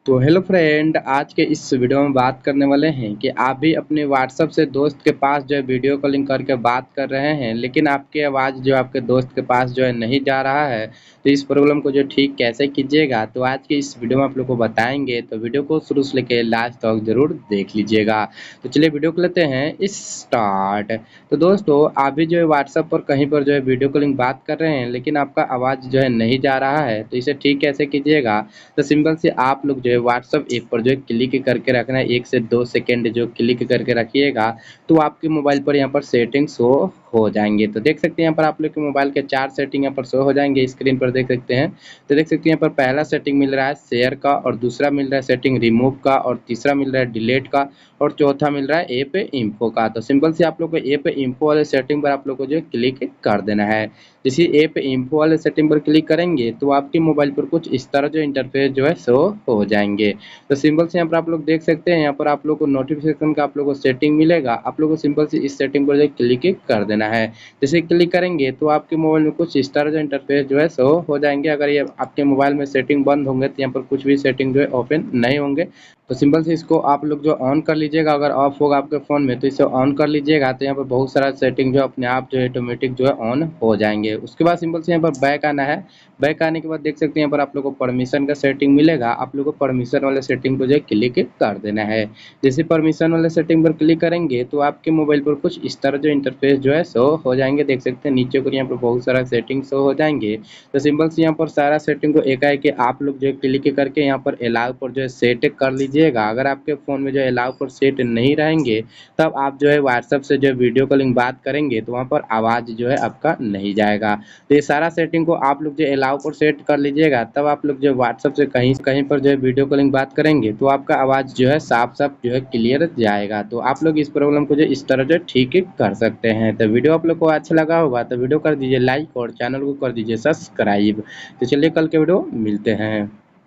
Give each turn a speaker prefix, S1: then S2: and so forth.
S1: तो hello friend, आज के इस वीडियो में बात करने वाले हैं कि आप भी अपने व्हाट्सएप से दोस्त के पास जो है वीडियो कॉलिंग करके बात कर रहे हैं, लेकिन आपकी आवाज़ जो आपके दोस्त के पास जो है नहीं जा रहा है। तो इस प्रॉब्लम को जो ठीक कैसे कीजिएगा, तो आज की इस वीडियो में आप लोग को बताएंगे। तो वीडियो को शुरू से लेकर लास्ट तक जरूर देख लीजिएगा। तो चलिए वीडियो को लेते हैं स्टार्ट। तो दोस्तों, आप भी जो है व्हाट्सएप पर कहीं पर जो है वीडियो कॉलिंग बात कर रहे हैं, लेकिन आपका आवाज़ जो है नहीं जा रहा है, तो इसे ठीक कैसे कीजिएगा। तो सिंपल से आप लोग जो है व्हाट्सअप ऐप पर जो है क्लिक करके रखना है, 1 से 2 सेकेंड जो क्लिक करके रखिएगा, तो आपके मोबाइल पर यहाँ पर सेटिंग शो हो जाएंगे। तो देख सकते हैं यहाँ पर आप लोग के मोबाइल के 4 सेटिंग यहाँ पर शो हो जाएंगे, स्क्रीन पर देख सकते हैं। तो देख सकते हैं यहाँ पर पहला सेटिंग मिल रहा है शेयर का, और दूसरा मिल रहा है सेटिंग रिमूव का, और तीसरा मिल रहा है डिलीट का, और चौथा मिल रहा है ऐप इन्फो का। तो सिंपल से आप लोग को ऐप इन्फो वाले सेटिंग पर आप लोग को जो है क्लिक कर देना है। जैसे ऐप इन्फो वाले सेटिंग पर क्लिक करेंगे, तो आपके मोबाइल पर कुछ इस तरह जो इंटरफेस जो है शो हो जाएंगे। तो सिंपल से यहाँ पर आप लोग देख सकते हैं, यहाँ पर आप लोग को नोटिफिकेशन का आप लोग को सेटिंग मिलेगा। आप लोग को सिंपल से इस सेटिंग पर जो क्लिक कर देना है। जैसे क्लिक करेंगे, तो आपके मोबाइल में कुछ इस तरह जो इंटरफेस जो है शो हो जाएंगे। अगर ये आपके मोबाइल में सेटिंग बंद होंगे, तो यहाँ पर कुछ भी सेटिंग जो है ओपन नहीं होंगे। तो सिंपल से इसको आप लोग जो ऑन कर लीजिएगा। अगर ऑफ होगा आपके फ़ोन में, तो इसे ऑन कर लीजिएगा। तो यहाँ पर बहुत सारा सेटिंग जो अपने आप जो है ऑटोमेटिक जो है ऑन हो जाएंगे। उसके बाद सिंपल से यहाँ पर बैक आना है। बैक आने के बाद देख सकते हैं यहाँ पर आप लोग को परमिशन का सेटिंग मिलेगा। आप लोग को परमिशन वाले सेटिंग को जो है क्लिक कर देना है। जैसे परमिशन वाले सेटिंग पर क्लिक करेंगे, तो आपके मोबाइल पर कुछ इस तरह जो इंटरफेस जो है शो हो जाएंगे। देख सकते हैं नीचे को यहाँ पर बहुत सारा सेटिंग शो हो जाएंगे। तो सिंपल से यहाँ पर सारा सेटिंग को एकाएक आप लोग जो है क्लिक करके यहाँ पर अलाउ पर जो है सेट कर लीजिएगा। अगर आपके फ़ोन में जो है अलाउ पर सेट नहीं रहेंगे, तब आप जो है व्हाट्सएप से जो है वीडियो कॉलिंग बात करेंगे, तो वहाँ पर आवाज़ जो है आपका नहीं जाएगा। तो ये सारा सेटिंग को आप लोग जो अलाउ पर सेट कर लीजिएगा, तब आप लोग जो व्हाट्सएप से कहीं कहीं पर जो है वीडियो कॉलिंग बात करेंगे, तो आपका आवाज़ जो है साफ साफ जो है क्लियर जाएगा। तो आप लोग इस प्रॉब्लम को जो इस तरह जो ठीक कर सकते हैं। तो वीडियो आप लोग को अच्छा लगा होगा, तो वीडियो कर दीजिए लाइक और चैनल को कर दीजिए सब्सक्राइब। तो चलिए कल के वीडियो मिलते हैं।